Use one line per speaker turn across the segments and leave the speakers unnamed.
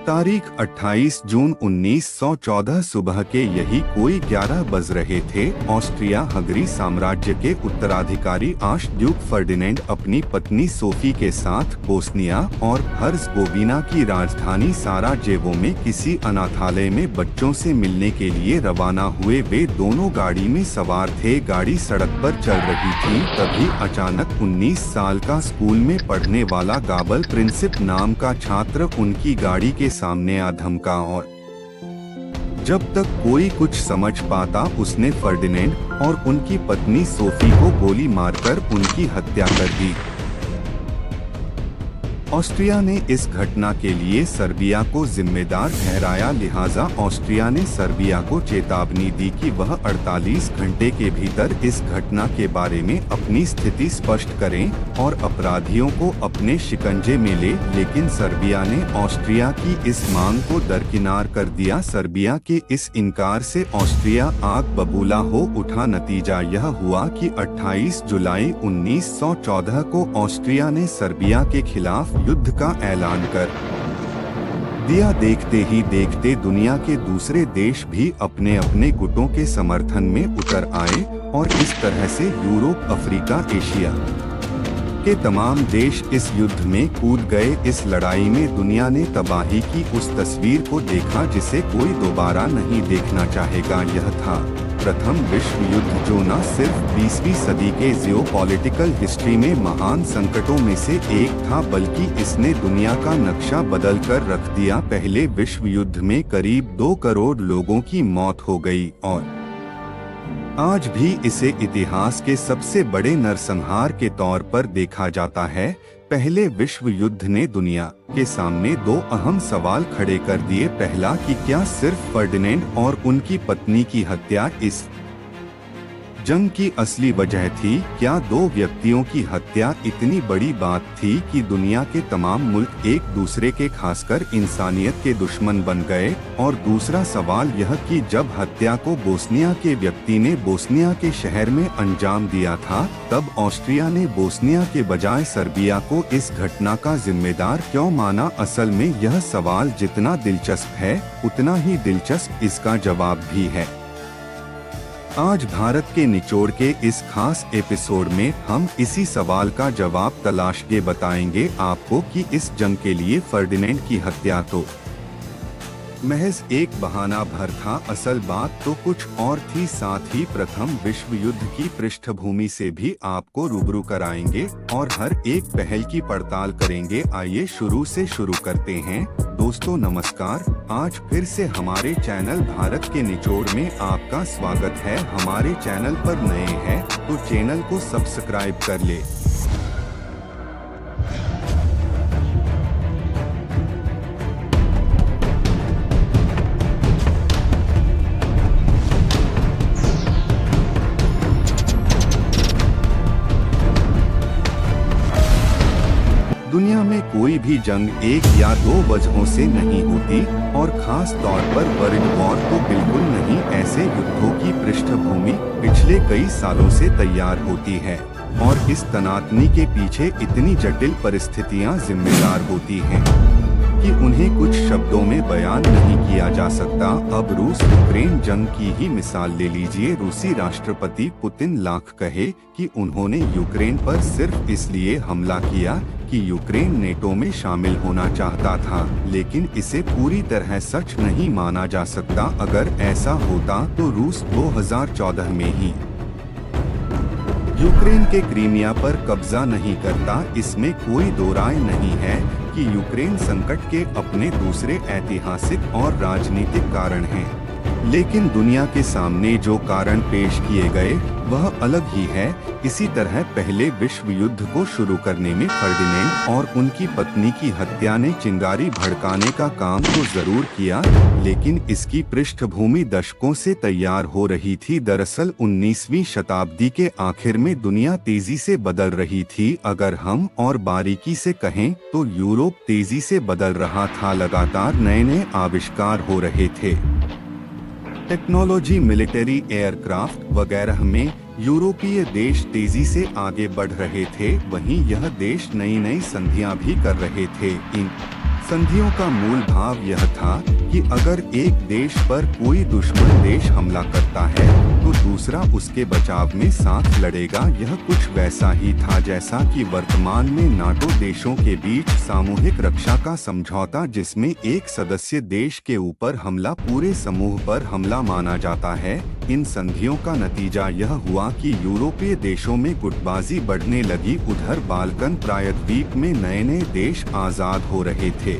तारीख 28 जून 1914 सुबह के यही कोई 11 बज रहे थे। ऑस्ट्रिया हंगरी साम्राज्य के उत्तराधिकारी आर्चड्यूक फर्डिनेंड अपनी पत्नी सोफी के साथ बोस्निया और हर्ज़गोविना की राजधानी साराजेवो में किसी अनाथालय में बच्चों से मिलने के लिए रवाना हुए। वे दोनों गाड़ी में सवार थे। गाड़ी सड़क पर चल रही थी, तभी अचानक 19 साल का स्कूल में पढ़ने वाला गाबल प्रिंसिप नाम का छात्र उनकी गाड़ी के सामने आ धमका और जब तक कोई कुछ समझ पाता उसने फर्डिनेंड और उनकी पत्नी सोफी को गोली मारकर उनकी हत्या कर दी। ऑस्ट्रिया ने इस घटना के लिए सर्बिया को जिम्मेदार ठहराया, लिहाजा ऑस्ट्रिया ने सर्बिया को चेतावनी दी कि वह 48 घंटे के भीतर इस घटना के बारे में अपनी स्थिति स्पष्ट करें और अपराधियों को अपने शिकंजे में ले। लेकिन सर्बिया ने ऑस्ट्रिया की इस मांग को दरकिनार कर दिया। सर्बिया के इस इनकार से ऑस्ट्रिया आग बबूला हो उठा। नतीजा यह हुआ कि 28 जुलाई 1914 को ऑस्ट्रिया ने सर्बिया के खिलाफ युद्ध का ऐलान कर दिया। देखते ही देखते दुनिया के दूसरे देश भी अपने अपने गुटों के समर्थन में उतर आए और इस तरह से यूरोप, अफ्रीका, एशिया के तमाम देश इस युद्ध में कूद गए। इस लड़ाई में दुनिया ने तबाही की उस तस्वीर को देखा जिसे कोई दोबारा नहीं देखना चाहेगा। यह था प्रथम विश्व युद्ध, जो न सिर्फ 20वीं सदी के जियोपॉलिटिकल हिस्ट्री में महान संकटों में से एक था, बल्कि इसने दुनिया का नक्शा बदल कर रख दिया। पहले विश्व युद्ध में करीब 2 करोड़ लोगों की मौत हो गई और आज भी इसे इतिहास के सबसे बड़े नरसंहार के तौर पर देखा जाता है। पहले विश्व युद्ध ने दुनिया के सामने 2 अहम सवाल खड़े कर दिए। पहला कि क्या सिर्फ फर्डिनेंड और उनकी पत्नी की हत्या इस जंग की असली वजह थी? क्या 2 व्यक्तियों की हत्या इतनी बड़ी बात थी कि दुनिया के तमाम मुल्क एक दूसरे के, खासकर इंसानियत के दुश्मन बन गए? और दूसरा सवाल यह कि जब हत्या को बोस्निया के व्यक्ति ने बोस्निया के शहर में अंजाम दिया था, तब ऑस्ट्रिया ने बोस्निया के बजाय सर्बिया को इस घटना का जिम्मेदार क्यों माना? असल में यह सवाल जितना दिलचस्प है, उतना ही दिलचस्प इसका जवाब भी है। आज भारत के निचोड़ के इस खास एपिसोड में हम इसी सवाल का जवाब तलाश के बताएंगे आपको कि इस जंग के लिए फर्डिनेंड की हत्या तो महज एक बहाना भर था, असल बात तो कुछ और थी। साथ ही प्रथम विश्व युद्ध की पृष्ठभूमि से भी आपको रूबरू कराएंगे और हर एक पहल की पड़ताल करेंगे। आइए शुरू से शुरू करते हैं। दोस्तों नमस्कार, आज फिर से हमारे चैनल भारत के निचोड़ में आपका स्वागत है। हमारे चैनल पर नए हैं तो चैनल को सब्सक्राइब कर ले। दुनिया में कोई भी जंग 1 या 2 वजहों से नहीं होती और खास तौर पर वर्ल्ड वॉर तो बिल्कुल नहीं। ऐसे युद्धों की पृष्ठभूमि पिछले कई सालों से तैयार होती है और इस तनातनी के पीछे इतनी जटिल परिस्थितियां जिम्मेदार होती हैं कि उन्हें कुछ शब्दों में बयान नहीं किया जा सकता। अब रूस यूक्रेन जंग की ही मिसाल ले लीजिए। रूसी राष्ट्रपति पुतिन लाख कहे कि उन्होंने यूक्रेन पर सिर्फ इसलिए हमला किया कि यूक्रेन नेटो में शामिल होना चाहता था, लेकिन इसे पूरी तरह सच नहीं माना जा सकता। अगर ऐसा होता तो रूस 2014 में ही यूक्रेन के क्रीमिया पर कब्जा नहीं करता। इसमें कोई दो राय नहीं है कि यूक्रेन संकट के अपने दूसरे ऐतिहासिक और राजनीतिक कारण हैं, लेकिन दुनिया के सामने जो कारण पेश किए गए वह अलग ही है। इसी तरह पहले विश्व युद्ध को शुरू करने में फर्डिनेंड और उनकी पत्नी की हत्या ने चिंगारी भड़काने का काम तो जरूर किया, लेकिन इसकी पृष्ठभूमि दशकों से तैयार हो रही थी। दरअसल 19वीं शताब्दी के आखिर में दुनिया तेजी से बदल रही थी। अगर हम और बारीकी से कहें तो यूरोप तेजी से बदल रहा था। लगातार नए नए आविष्कार हो रहे थे। टेक्नोलॉजी, मिलिट्री, एयरक्राफ्ट वगैरह में यूरोपीय देश तेजी से आगे बढ़ रहे थे। वहीं यह देश नई नई संधियां भी कर रहे थे। इन संधियों का मूल भाव यह था कि अगर एक देश पर कोई दुश्मन देश हमला करता है तो दूसरा उसके बचाव में साथ लड़ेगा। यह कुछ वैसा ही था जैसा कि वर्तमान में नाटो देशों के बीच सामूहिक रक्षा का समझौता, जिसमें एक सदस्य देश के ऊपर हमला पूरे समूह पर हमला माना जाता है। इन संधियों का नतीजा यह हुआ कि यूरोपीय देशों में गुटबाजी बढ़ने लगी। उधर बाल्कन प्रायद्वीप में नए नए देश आजाद हो रहे थे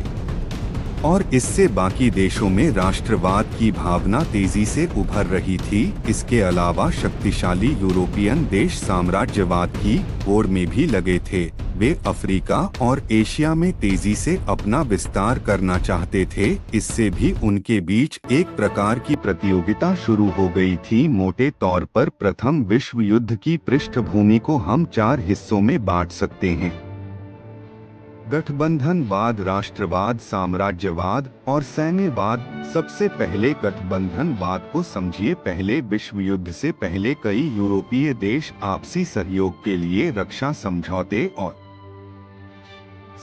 और इससे बाकी देशों में राष्ट्रवाद की भावना तेजी से उभर रही थी। इसके अलावा शक्तिशाली यूरोपियन देश साम्राज्यवाद की ओर में भी लगे थे। वे अफ्रीका और एशिया में तेजी से अपना विस्तार करना चाहते थे। इससे भी उनके बीच एक प्रकार की प्रतियोगिता शुरू हो गई थी। मोटे तौर पर प्रथम विश्व युद्ध की पृष्ठभूमि को हम 4 हिस्सों में बांट सकते हैं: गठबंधनवाद, राष्ट्रवाद, साम्राज्यवाद और सैन्यवाद। सबसे पहले गठबंधनवाद को समझिए। पहले विश्व युद्ध से पहले कई यूरोपीय देश आपसी सहयोग के लिए रक्षा समझौते और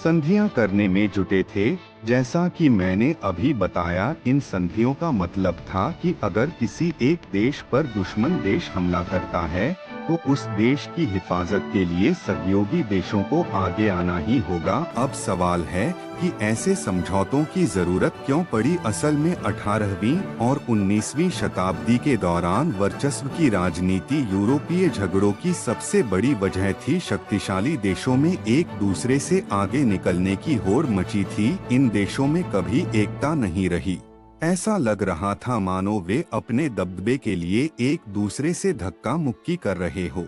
संधियां करने में जुटे थे। जैसा कि मैंने अभी बताया, इन संधियों का मतलब था कि अगर किसी एक देश पर दुश्मन देश हमला करता है तो उस देश की हिफाजत के लिए सहयोगी देशों को आगे आना ही होगा। अब सवाल है कि ऐसे समझौतों की जरूरत क्यों पड़ी। असल में 18वीं और 19वीं शताब्दी के दौरान वर्चस्व की राजनीति यूरोपीय झगड़ों की सबसे बड़ी वजह थी। शक्तिशाली देशों में एक दूसरे से आगे निकलने की होड़ मची थी। इन देशों में कभी एकता नहीं रही। ऐसा लग रहा था मानो वे अपने दबदबे के लिए एक दूसरे से धक्का मुक्की कर रहे हो।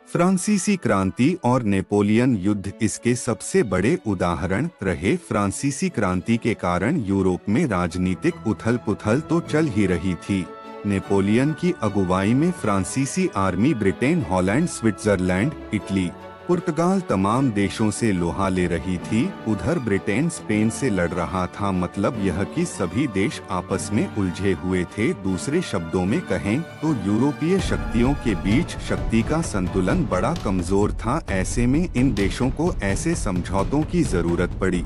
फ्रांसीसी क्रांति और नेपोलियन युद्ध इसके सबसे बड़े उदाहरण रहे। फ्रांसीसी क्रांति के कारण यूरोप में राजनीतिक उथल-पुथल तो चल ही रही थी। नेपोलियन की अगुवाई में फ्रांसीसी army Britain, Holland, Switzerland, Italy, पुर्तगाल तमाम देशों से लोहा ले रही थी। उधर ब्रिटेन स्पेन से लड़ रहा था। मतलब यह कि सभी देश आपस में उलझे हुए थे। दूसरे शब्दों में कहें तो यूरोपीय शक्तियों के बीच शक्ति का संतुलन बड़ा कमजोर था। ऐसे में इन देशों को ऐसे समझौतों की जरूरत पड़ी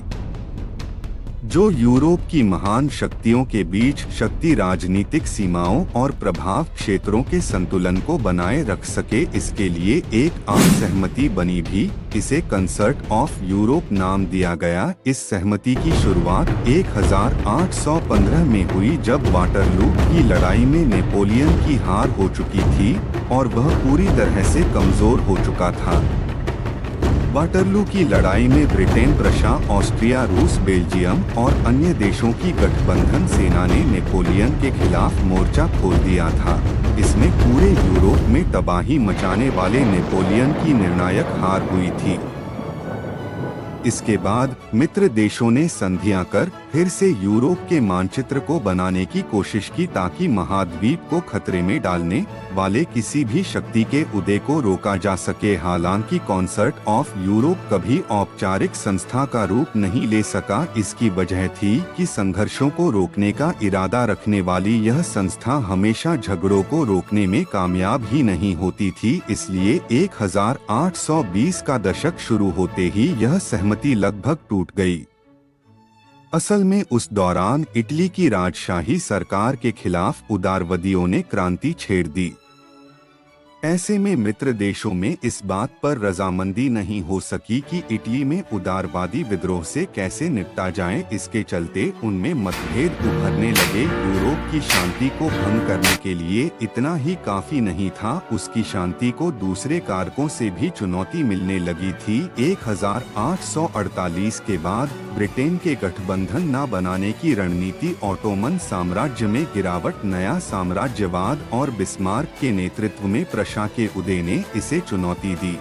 जो यूरोप की महान शक्तियों के बीच शक्ति, राजनीतिक सीमाओं और प्रभाव क्षेत्रों के संतुलन को बनाए रख सके। इसके लिए एक आम सहमति बनी भी। इसे कंसर्ट ऑफ यूरोप नाम दिया गया। इस सहमति की शुरुआत 1815 में हुई जब वाटरलू की लड़ाई में नेपोलियन की हार हो चुकी थी और वह पूरी तरह से कमजोर हो चुका था। वाटरलू की लड़ाई में ब्रिटेन, प्रशा, ऑस्ट्रिया, रूस, बेल्जियम और अन्य देशों की गठबंधन सेना ने नेपोलियन के खिलाफ मोर्चा खोल दिया था। इसमें पूरे यूरोप में तबाही मचाने वाले नेपोलियन की निर्णायक हार हुई थी। इसके बाद मित्र देशों ने संधियां कर फिर से यूरोप के मानचित्र को बनाने की कोशिश की ताकि महाद्वीप को खतरे में डालने वाले किसी भी शक्ति के उदय को रोका जा सके। हालांकि कॉन्सर्ट ऑफ यूरोप कभी औपचारिक संस्था का रूप नहीं ले सका। इसकी वजह थी कि संघर्षों को रोकने का इरादा रखने वाली यह संस्था हमेशा झगड़ों को रोकने में कामयाब ही नहीं होती थी। इसलिए 1820 का दशक शुरू होते ही यह सहमति लगभग टूट गई। असल में उस दौरान इटली की राजशाही सरकार के खिलाफ उदारवादियों ने क्रांति छेड़ दी। ऐसे में मित्र देशों में इस बात पर रजामंदी नहीं हो सकी कि इटली में उदारवादी विद्रोह से कैसे निपटा जाए। इसके चलते उनमें मतभेद उभरने लगे। यूरोप की शांति को भंग करने के लिए इतना ही काफी नहीं था, उसकी शांति को दूसरे कारकों से भी चुनौती मिलने लगी थी। 1848 के बाद ब्रिटेन के गठबंधन न बनाने की रणनीति, ऑटोमन साम्राज्य में गिरावट, नया साम्राज्यवाद और बिस्मार्क के नेतृत्व में प्रशा के उदय ने इसे चुनौती दी।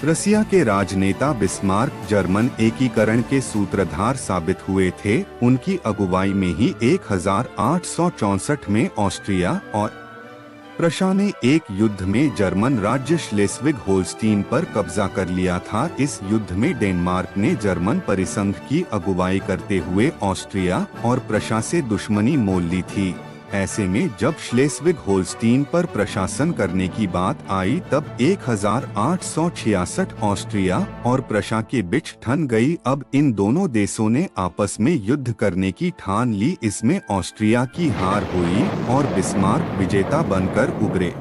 रसिया के राजनेता बिस्मार्क जर्मन एकीकरण के सूत्रधार साबित हुए थे। उनकी अगुवाई में ही 1864 में ऑस्ट्रिया और प्रशा ने एक युद्ध में जर्मन राज्य श्लेस्विग होल्स्टीन पर कब्जा कर लिया था। इस युद्ध में डेनमार्क ने जर्मन परिसंघ की अगुवाई करते हुए ऑस्ट्रिया और प्रशा से दुश्मनी मोल ली थी। ऐसे में जब श्लेस्विग होल्स्टीन पर प्रशासन करने की बात आई तब 1866 ऑस्ट्रिया और प्रशा के बीच ठन गई। अब इन दोनों देशों ने आपस में युद्ध करने की ठान ली। इसमें ऑस्ट्रिया की हार हुई और बिस्मार्क विजेता बनकर उभरे।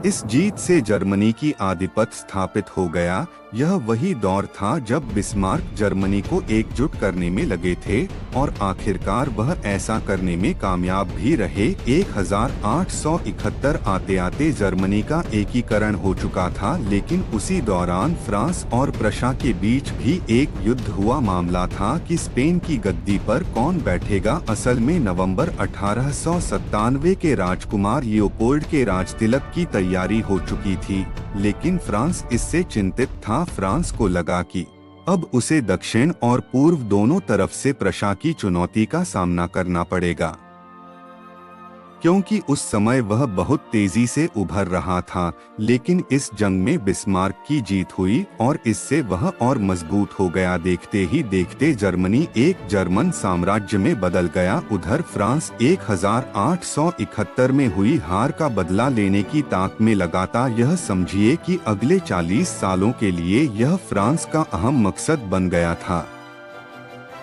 इस जीत से जर्मनी की आधिपत्य स्थापित हो गया। यह वही दौर था जब बिस्मार्क जर्मनी को एकजुट करने में लगे थे और आखिरकार वह ऐसा करने में कामयाब भी रहे। 1871 आते आते जर्मनी का एकीकरण हो चुका था, लेकिन उसी दौरान फ्रांस और प्रशा के बीच भी एक युद्ध हुआ। मामला था कि स्पेन की गद्दी पर कौन बैठेगा। असल में नवंबर 1897 के राजकुमार लियोपोल्ड के राजतिलक की तैयारी हो चुकी थी, लेकिन फ्रांस इससे चिंतित था। फ्रांस को लगा कि अब उसे दक्षिण और पूर्व दोनों तरफ से प्रशा की चुनौती का सामना करना पड़ेगा, क्योंकि उस समय वह बहुत तेजी से उभर रहा था। लेकिन इस जंग में बिस्मार्क की जीत हुई और इससे वह और मजबूत हो गया। देखते ही देखते जर्मनी एक जर्मन साम्राज्य में बदल गया। उधर फ्रांस 1871 में हुई हार का बदला लेने की ताक में लगा था। यह समझिए कि अगले 40 सालों के लिए यह फ्रांस का अहम मकसद बन गया था।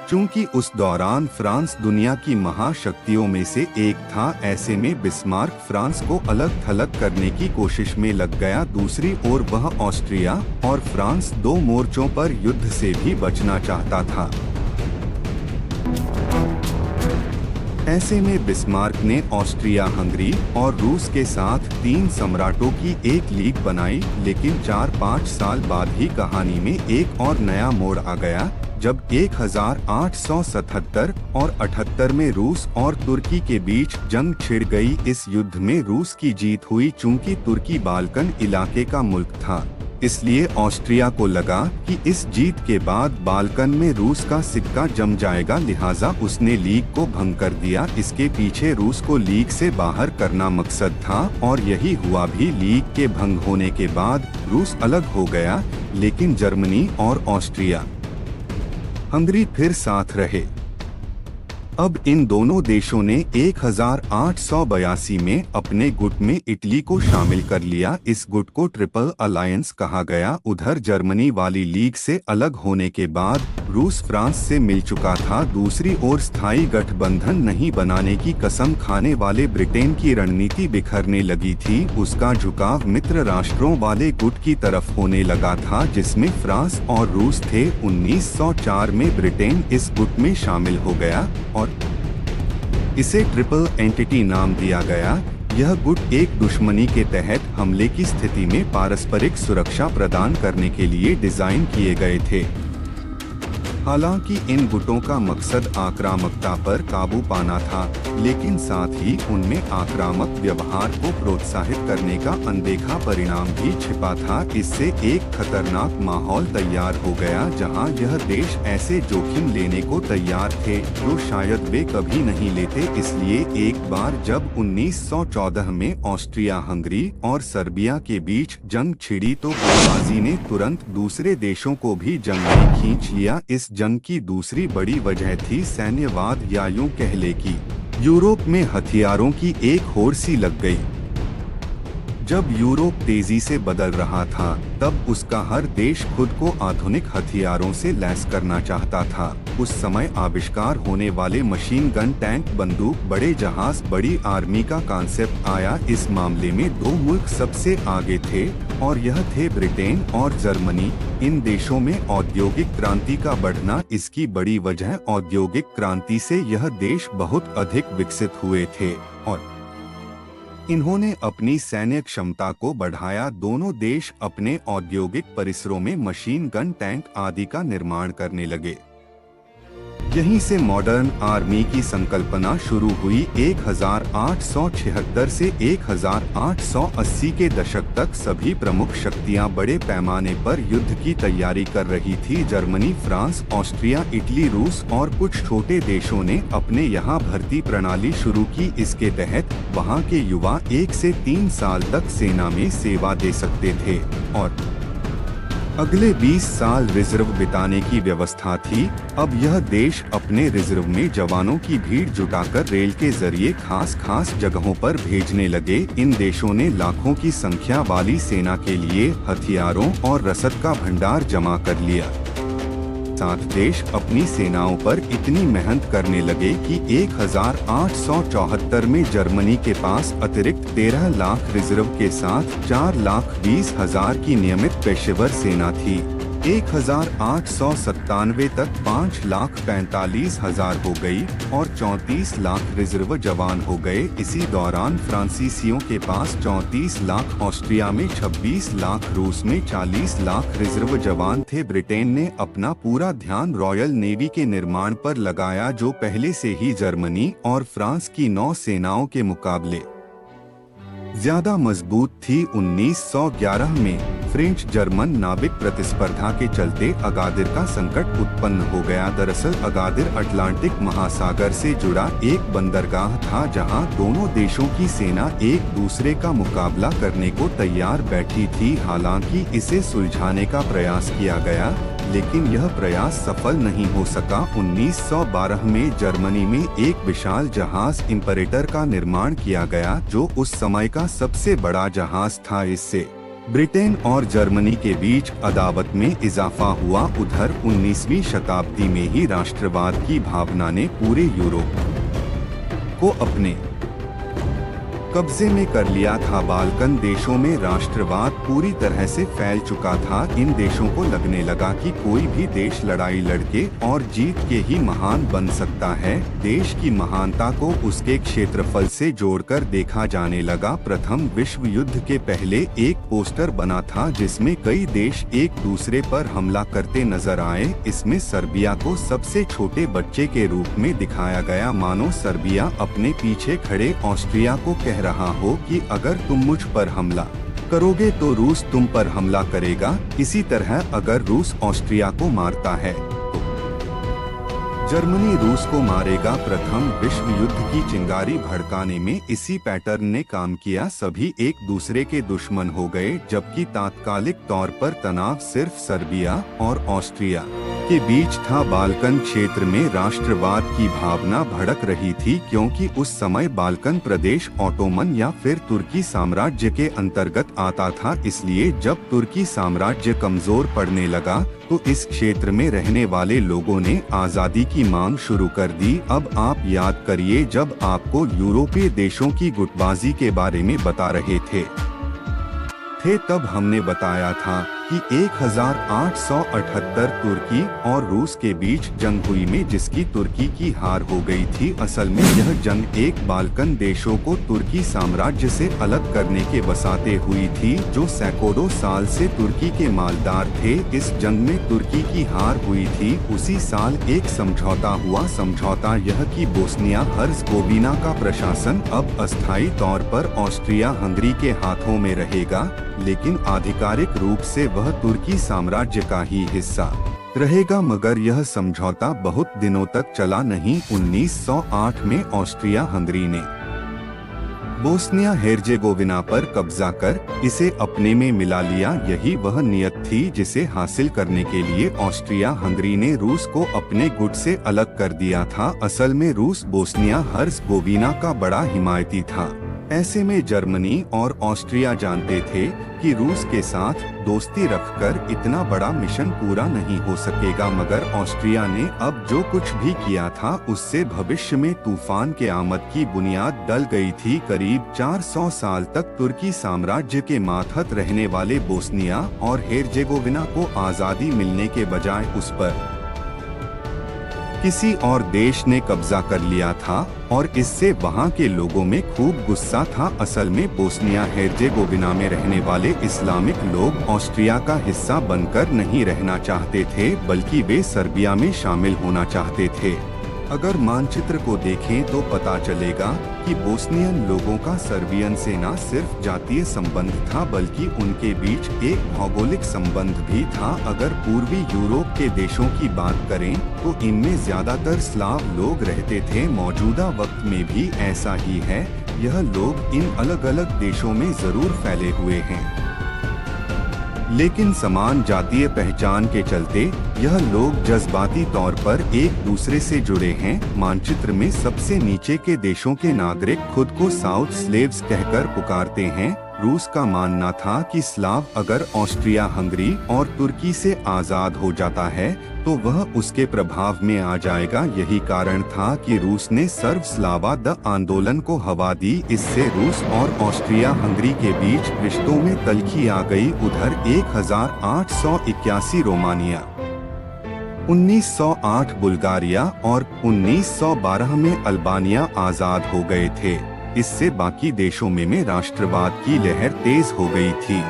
चूंकि उस दौरान फ्रांस दुनिया की महाशक्तियों में से एक था, ऐसे में बिस्मार्क फ्रांस को अलग थलग करने की कोशिश में लग गया। दूसरी ओर वह ऑस्ट्रिया और फ्रांस दो मोर्चों पर युद्ध से भी बचना चाहता था। ऐसे में बिस्मार्क ने ऑस्ट्रिया, हंगरी और रूस के साथ 3 सम्राटों की एक लीग बनाई। लेकिन 4-5 साल बाद ही कहानी में एक और नया मोड़ आ गया, जब 1877 और 78 में रूस और तुर्की के बीच जंग छिड़ गई। इस युद्ध में रूस की जीत हुई। चूंकि तुर्की बाल्कन इलाके का मुल्क था, इसलिए ऑस्ट्रिया को लगा कि इस जीत के बाद बाल्कन में रूस का सिक्का जम जाएगा, लिहाजा उसने लीग को भंग कर दिया। इसके पीछे रूस को लीग से बाहर करना मकसद था और यही हुआ भी। लीग के भंग होने के बाद रूस अलग हो गया, लेकिन जर्मनी और ऑस्ट्रिया, हंगरी फिर साथ रहे। अब इन दोनों देशों ने 1882 में अपने गुट में इटली को शामिल कर लिया। इस गुट को ट्रिपल अलायंस कहा गया। उधर जर्मनी वाली लीग से अलग होने के बाद रूस फ्रांस से मिल चुका था। दूसरी ओर स्थायी गठबंधन नहीं बनाने की कसम खाने वाले ब्रिटेन की रणनीति बिखरने लगी थी। उसका झुकाव मित्र राष्ट्रों वाले गुट की तरफ होने लगा था, जिसमें फ्रांस और रूस थे। 1904 में ब्रिटेन इस गुट में शामिल हो गया और इसे ट्रिपल एंटिटी नाम दिया गया। यह गुट एक दुश्मनी के तहत हमले की स्थिति में पारस्परिक सुरक्षा प्रदान करने के लिए डिजाइन किए गए थे। हालांकि इन गुटों का मकसद आक्रामकता पर काबू पाना था, लेकिन साथ ही उनमें आक्रामक व्यवहार को प्रोत्साहित करने का अनदेखा परिणाम भी छिपा था। इससे एक खतरनाक माहौल तैयार हो गया, जहां यह देश ऐसे जोखिम लेने को तैयार थे जो शायद वे कभी नहीं लेते। इसलिए एक बार जब 1914 में ऑस्ट्रिया, हंगरी और सर्बिया के बीच जंग छिड़ी तो बाजी ने तुरंत दूसरे देशों को भी जंग में खींच लिया। इस जंग की दूसरी बड़ी वजह थी सैन्यवाद, या यूं कह ले कि यूरोप में हथियारों की एक होड़ सी लग गई। जब यूरोप तेजी से बदल रहा था, तब उसका हर देश खुद को आधुनिक हथियारों से लैस करना चाहता था। उस समय आविष्कार होने वाले मशीन गन, टैंक, बंदूक, बड़े जहाज, बड़ी आर्मी का कॉन्सेप्ट आया। इस मामले में दो मुल्क सबसे आगे थे और यह थे ब्रिटेन और जर्मनी। इन देशों में औद्योगिक क्रांति का बढ़ना इसकी बड़ी वजह। औद्योगिक क्रांति से यह देश बहुत अधिक विकसित हुए थे और इन्होंने अपनी सैन्य क्षमता को बढ़ाया। दोनों देश अपने औद्योगिक परिसरों में मशीन गन, टैंक आदि का निर्माण करने लगे। यहीं से मॉडर्न आर्मी की संकल्पना शुरू हुई। 1876 से 1880 के दशक तक सभी प्रमुख शक्तियां बड़े पैमाने पर युद्ध की तैयारी कर रही थी। जर्मनी, फ्रांस, ऑस्ट्रिया, इटली, रूस और कुछ छोटे देशों ने अपने यहाँ भर्ती प्रणाली शुरू की। इसके तहत वहाँ के युवा 1 से 3 साल तक सेना में सेवा दे सकते थे और अगले 20 साल रिजर्व बिताने की व्यवस्था थी। अब यह देश अपने रिजर्व में जवानों की भीड़ जुटाकर रेल के जरिए खास जगहों पर भेजने लगे। इन देशों ने लाखों की संख्या वाली सेना के लिए हथियारों और रसद का भंडार जमा कर लिया। साथ देश अपनी सेनाओं पर इतनी मेहनत करने लगे कि 1874 में जर्मनी के पास अतिरिक्त 13 लाख रिजर्व के साथ 4,20,000 की नियमित पेशेवर सेना थी। 1897 तक 5,45,000 हो गई और 34 लाख रिजर्व जवान हो गए। इसी दौरान फ्रांसीसियों के पास 34 लाख, ऑस्ट्रिया में 26 लाख, रूस में 40 लाख रिजर्व जवान थे। ब्रिटेन ने अपना पूरा ध्यान रॉयल नेवी के निर्माण पर लगाया, जो पहले से ही जर्मनी और फ्रांस की नौ सेनाओं के मुकाबले ज्यादा मजबूत थी। 1911 में फ्रेंच जर्मन नाविक प्रतिस्पर्धा के चलते अगादिर का संकट उत्पन्न हो गया। दरअसल अगादिर अटलांटिक महासागर से जुड़ा एक बंदरगाह था, जहां दोनों देशों की सेना एक दूसरे का मुकाबला करने को तैयार बैठी थी। हालांकि इसे सुलझाने का प्रयास किया गया, लेकिन यह प्रयास सफल नहीं हो सका। 1912 में जर्मनी में एक विशाल जहाज इम्परेटर का निर्माण किया गया, जो उस समय का सबसे बड़ा जहाज था। इससे ब्रिटेन और जर्मनी के बीच अदावत में इजाफा हुआ। उधर 19वीं शताब्दी में ही राष्ट्रवाद की भावना ने पूरे यूरोप को अपने कब्जे में कर लिया था। बाल्कन देशों में राष्ट्रवाद पूरी तरह से फैल चुका था। इन देशों को लगने लगा कि कोई भी देश लड़ाई लड़के और जीत के ही महान बन सकता है। देश की महानता को उसके क्षेत्रफल से जोड़कर देखा जाने लगा। प्रथम विश्व युद्ध के पहले एक पोस्टर बना था, जिसमें कई देश एक दूसरे पर हमला करते नजर आए। इसमें सर्बिया को सबसे छोटे बच्चे के रूप में दिखाया गया, मानो सर्बिया अपने पीछे खड़े ऑस्ट्रिया को कह रहा हो कि अगर तुम मुझ पर हमला करोगे तो रूस तुम पर हमला करेगा। इसी तरह अगर रूस ऑस्ट्रिया को मारता है तो जर्मनी रूस को मारेगा। प्रथम विश्व युद्ध की चिंगारी भड़काने में इसी पैटर्न ने काम किया। सभी एक दूसरे के दुश्मन हो गए, जबकि तात्कालिक तौर पर तनाव सिर्फ सर्बिया और ऑस्ट्रिया के बीच था। बाल्कन क्षेत्र में राष्ट्रवाद की भावना भड़क रही थी, क्योंकि उस समय बाल्कन प्रदेश ऑटोमन या फिर तुर्की साम्राज्य के अंतर्गत आता था। इसलिए जब तुर्की साम्राज्य कमजोर पड़ने लगा तो इस क्षेत्र में रहने वाले लोगों ने आजादी की मांग शुरू कर दी। अब आप याद करिए, जब आपको यूरोपीय देशों की गुटबाजी के बारे में बता रहे थे तब हमने बताया था कि 1878 तुर्की और रूस के बीच जंग हुई में जिसकी तुर्की की हार हो गई थी। असल में यह जंग एक बाल्कन देशों को तुर्की साम्राज्य से अलग करने के वसाते हुई थी, जो सैकड़ों साल से तुर्की के मालदार थे। इस जंग में तुर्की की हार हुई थी। उसी साल एक समझौता हुआ। समझौता यह कि बोस्निया हर्ज़गोविना का प्रशासन अब अस्थायी तौर पर ऑस्ट्रिया हंगरी के हाथों में रहेगा, लेकिन आधिकारिक रूप से वह तुर्की साम्राज्य का ही हिस्सा रहेगा। मगर यह समझौता बहुत दिनों तक चला नहीं। 1908 में ऑस्ट्रिया हंगरी ने बोस्निया हेर्जेगोविना पर कब्जा कर इसे अपने में मिला लिया। यही वह नियत थी जिसे हासिल करने के लिए ऑस्ट्रिया हंगरी ने रूस को अपने गुट से अलग कर दिया था। असल में रूस बोस्निया हर्ज़गोविना का बड़ा हिमायती था। ऐसे में जर्मनी और ऑस्ट्रिया जानते थे कि रूस के साथ दोस्ती रखकर इतना बड़ा मिशन पूरा नहीं हो सकेगा। मगर ऑस्ट्रिया ने अब जो कुछ भी किया था उससे भविष्य में तूफान के आमद की बुनियाद डल गई थी। करीब 400 साल तक तुर्की साम्राज्य के मातहत रहने वाले बोस्निया और हेर्जेगोविना को आजादी मिलने के बजाय उस पर किसी और देश ने कब्जा कर लिया था और इससे वहां के लोगों में खूब गुस्सा था। असल में बोस्निया हेर्जेगोविना में रहने वाले इस्लामिक लोग ऑस्ट्रिया का हिस्सा बनकर नहीं रहना चाहते थे, बल्कि वे सर्बिया में शामिल होना चाहते थे। अगर मानचित्र को देखें तो पता चलेगा कि बोस्नियन लोगों का सर्बियन से न सिर्फ जातीय संबंध था, बल्कि उनके बीच एक भौगोलिक संबंध भी था। अगर पूर्वी यूरोप के देशों की बात करें तो इनमें ज्यादातर स्लाव लोग रहते थे। मौजूदा वक्त में भी ऐसा ही है। यह लोग इन अलग अलग देशों में जरूर फैले हुए हैं। लेकिन समान जातीय पहचान के चलते यह लोग जज्बाती तौर पर एक दूसरे से जुड़े हैं। मानचित्र में सबसे नीचे के देशों के नागरिक खुद को साउथ स्लेव्स कहकर पुकारते हैं। रूस का मानना था कि स्लाव अगर ऑस्ट्रिया हंगरी और तुर्की से आजाद हो जाता है तो वह उसके प्रभाव में आ जाएगा। यही कारण था कि रूस ने सर्व स्लावा द आंदोलन को हवा दी। इससे रूस और ऑस्ट्रिया हंगरी के बीच रिश्तों में तल्खी आ गई। उधर 1881 रोमानिया, 1908 बुल्गारिया और 1912 में अल्बानिया आजाद हो गए थे। इससे बाकी देशों में राष्ट्रवाद की लहर तेज हो गई थी।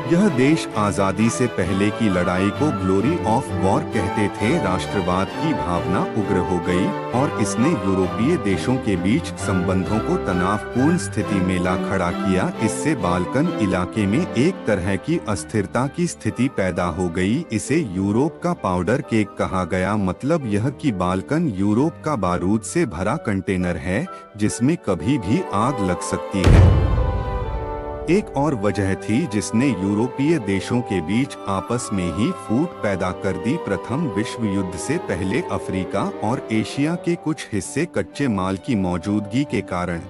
यह देश आजादी से पहले की लड़ाई को ग्लोरी ऑफ वॉर कहते थे। राष्ट्रवाद की भावना उग्र हो गई और इसने यूरोपीय देशों के बीच संबंधों को तनावपूर्ण स्थिति में ला खड़ा किया। इससे बाल्कन इलाके में एक तरह की अस्थिरता की स्थिति पैदा हो गई। इसे यूरोप का पाउडर केक कहा गया। मतलब यह कि बाल्कन यूरोप का बारूद से भरा कंटेनर है जिसमें कभी भी आग लग सकती है। एक और वजह थी जिसने यूरोपीय देशों के बीच आपस में ही फूट पैदा कर दी। प्रथम विश्व युद्ध से पहले अफ्रीका और एशिया के कुछ हिस्से कच्चे माल की मौजूदगी के कारण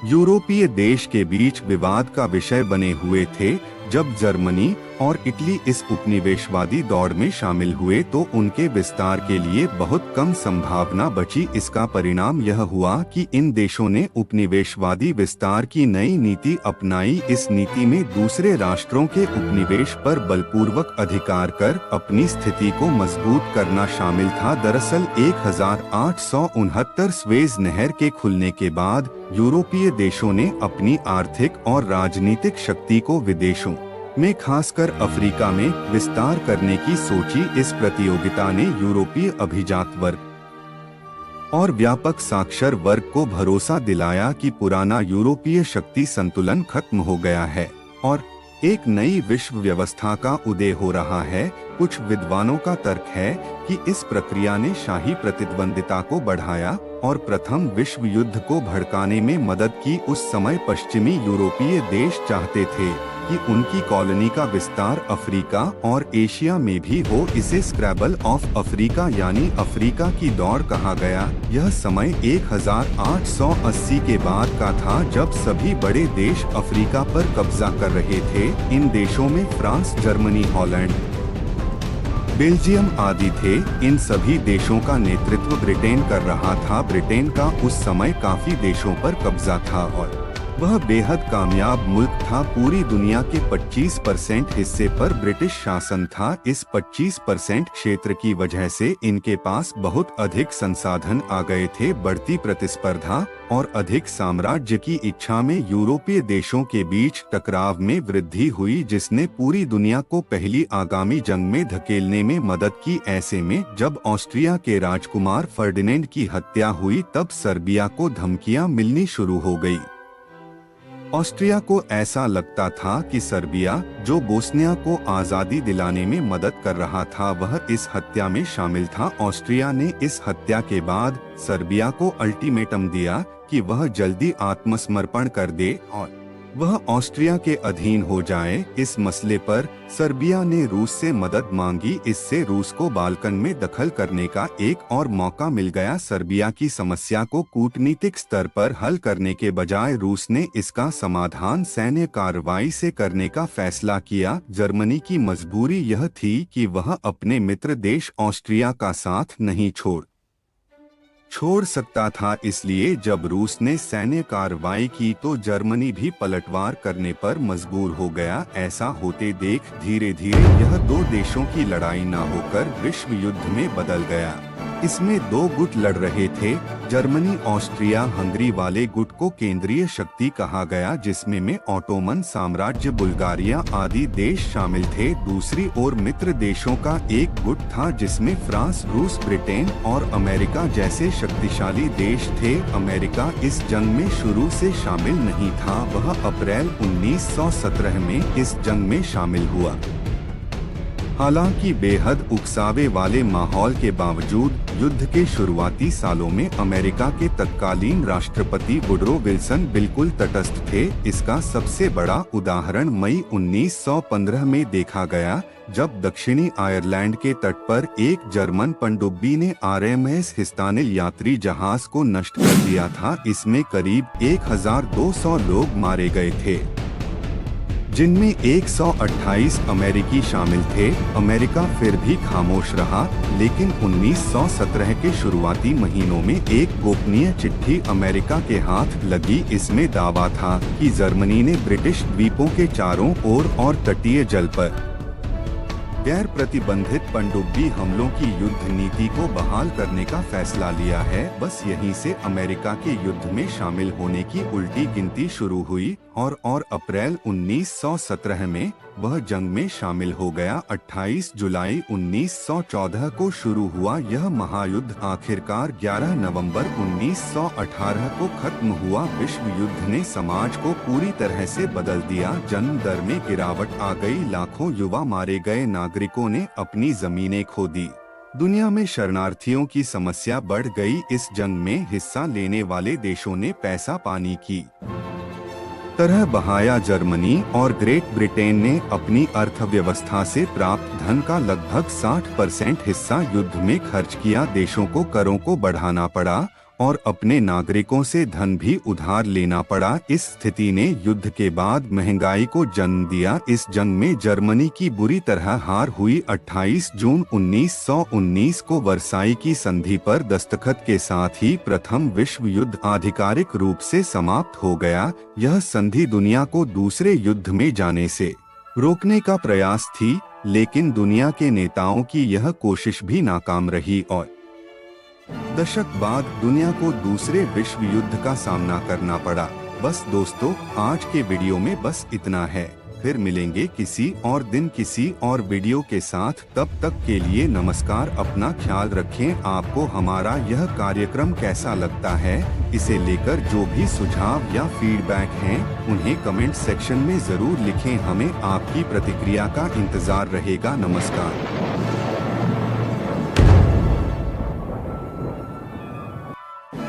यूरोपीय देश के बीच विवाद का विषय बने हुए थे। जब जर्मनी और इटली इस उपनिवेशवादी दौड़ में शामिल हुए तो उनके विस्तार के लिए बहुत कम संभावना बची। इसका परिणाम यह हुआ कि इन देशों ने उपनिवेशवादी विस्तार की नई नीति अपनाई। इस नीति में दूसरे राष्ट्रों के उपनिवेश पर बलपूर्वक अधिकार कर अपनी स्थिति को मजबूत करना शामिल था। दरअसल 1869 स्वेज नहर के खुलने के बाद यूरोपीय देशों ने अपनी आर्थिक और राजनीतिक शक्ति को विदेशों में खासकर अफ्रीका में विस्तार करने की सोची। इस प्रतियोगिता ने यूरोपीय अभिजात वर्ग और व्यापक साक्षर वर्ग को भरोसा दिलाया कि पुराना यूरोपीय शक्ति संतुलन खत्म हो गया है और एक नई विश्व व्यवस्था का उदय हो रहा है। कुछ विद्वानों का तर्क है कि इस प्रक्रिया ने शाही प्रतिद्वंदिता को बढ़ाया और प्रथम विश्व युद्ध को भड़काने में मदद की। उस समय पश्चिमी यूरोपीय देश चाहते थे कि उनकी कॉलोनी का विस्तार अफ्रीका और एशिया में भी हो। इसे स्क्रैबल ऑफ अफ्रीका यानी अफ्रीका की दौड़ कहा गया। यह समय 1880 के बाद का था जब सभी बड़े देश अफ्रीका पर कब्जा कर रहे थे। इन देशों में फ्रांस, जर्मनी, हॉलैंड, बेल्जियम आदि थे। इन सभी देशों का नेतृत्व ब्रिटेन कर रहा था। ब्रिटेन का उस समय काफी देशों पर कब्जा था और वह बेहद कामयाब मुल्क था। पूरी दुनिया के 25% हिस्से पर ब्रिटिश शासन था। इस 25% क्षेत्र की वजह से इनके पास बहुत अधिक संसाधन आ गए थे। बढ़ती प्रतिस्पर्धा और अधिक साम्राज्य की इच्छा में यूरोपीय देशों के बीच टकराव में वृद्धि हुई जिसने पूरी दुनिया को पहली आगामी जंग में धकेलने में मदद की। ऐसे में जब ऑस्ट्रिया के राजकुमार फर्डिनेंड की हत्या हुई तब सर्बिया को धमकियां मिलनी शुरू हो गई। ऑस्ट्रिया को ऐसा लगता था कि सर्बिया, जो बोस्निया को आजादी दिलाने में मदद कर रहा था, वह इस हत्या में शामिल था। ऑस्ट्रिया ने इस हत्या के बाद सर्बिया को अल्टीमेटम दिया कि वह जल्दी आत्मसमर्पण कर दे और वह ऑस्ट्रिया के अधीन हो जाए। इस मसले पर सर्बिया ने रूस से मदद मांगी। इससे रूस को बाल्कन में दखल करने का एक और मौका मिल गया। सर्बिया की समस्या को कूटनीतिक स्तर पर हल करने के बजाय रूस ने इसका समाधान सैन्य कार्रवाई से करने का फैसला किया। जर्मनी की मजबूरी यह थी कि वह अपने मित्र देश ऑस्ट्रिया का साथ नहीं छोड़ सकता था। इसलिए जब रूस ने सैन्य कार्रवाई की तो जर्मनी भी पलटवार करने पर मजबूर हो गया। ऐसा होते देख धीरे धीरे यह दो देशों की लड़ाई न होकर विश्व युद्ध में बदल गया। इसमें दो गुट लड़ रहे थे। जर्मनी ऑस्ट्रिया हंगरी वाले गुट को केंद्रीय शक्ति कहा गया जिसमें में ऑटोमन साम्राज्य, बुल्गारिया आदि देश शामिल थे। दूसरी ओर मित्र देशों का एक गुट था जिसमें फ्रांस, रूस, ब्रिटेन और अमेरिका जैसे शक्तिशाली देश थे। अमेरिका इस जंग में शुरू से शामिल नहीं था। वह अप्रैल 1917 में इस जंग में शामिल हुआ। हालांकि बेहद उकसावे वाले माहौल के बावजूद युद्ध के शुरुआती सालों में अमेरिका के तत्कालीन राष्ट्रपति वुडरो विल्सन बिल्कुल तटस्थ थे। इसका सबसे बड़ा उदाहरण मई 1915 में देखा गया, जब दक्षिणी आयरलैंड के तट पर एक जर्मन पनडुब्बी ने RMS हिस्तानिल यात्री जहाज को नष्ट कर दिया था। इसमें करीब 1200 लोग मारे गए थे, जिनमें 128 अमेरिकी शामिल थे। अमेरिका फिर भी खामोश रहा, लेकिन 1917 के शुरुआती महीनों में एक गोपनीय चिट्ठी अमेरिका के हाथ लगी। इसमें दावा था कि जर्मनी ने ब्रिटिश द्वीपों के चारों ओर और तटीय जल पर गैर प्रतिबंधित पनडुब्बी हमलों की युद्ध नीति को बहाल करने का फैसला लिया है। बस यहीं से अमेरिका के युद्ध में शामिल होने की उल्टी गिनती शुरू हुई और अप्रैल 1917 में वह जंग में शामिल हो गया। 28 जुलाई 1914 को शुरू हुआ यह महायुद्ध आखिरकार 11 नवंबर 1918 को खत्म हुआ। विश्व युद्ध ने समाज को पूरी तरह से बदल दिया। जन्म दर में गिरावट आ गई, लाखों युवा मारे गए, नागरिकों ने अपनी जमीनें खो दी, दुनिया में शरणार्थियों की समस्या बढ़ गई। इस जंग में हिस्सा लेने वाले देशों ने पैसा पानी की तरह बहाया। जर्मनी और ग्रेट ब्रिटेन ने अपनी अर्थव्यवस्था से प्राप्त धन का लगभग 60% हिस्सा युद्ध में खर्च किया। देशों को करों को बढ़ाना पड़ा और अपने नागरिकों से धन भी उधार लेना पड़ा। इस स्थिति ने युद्ध के बाद महंगाई को जन्म दिया। इस जंग में जर्मनी की बुरी तरह हार हुई। 28 जून 1919 को वर्साई की संधि पर दस्तखत के साथ ही प्रथम विश्व युद्ध आधिकारिक रूप से समाप्त हो गया। यह संधि दुनिया को दूसरे युद्ध में जाने से रोकने का प्रयास थी, लेकिन दुनिया के नेताओं की यह कोशिश भी नाकाम रही और दशक बाद दुनिया को दूसरे विश्व युद्ध का सामना करना पड़ा। बस दोस्तों, आज के वीडियो में बस इतना है। फिर मिलेंगे किसी और दिन किसी और वीडियो के साथ। तब तक के लिए नमस्कार। अपना ख्याल रखें। आपको हमारा यह कार्यक्रम कैसा लगता है, इसे लेकर जो भी सुझाव या फीडबैक हैं, उन्हें कमेंट सेक्शन में जरूर लिखें। हमें आपकी प्रतिक्रिया का इंतजार रहेगा। नमस्कार।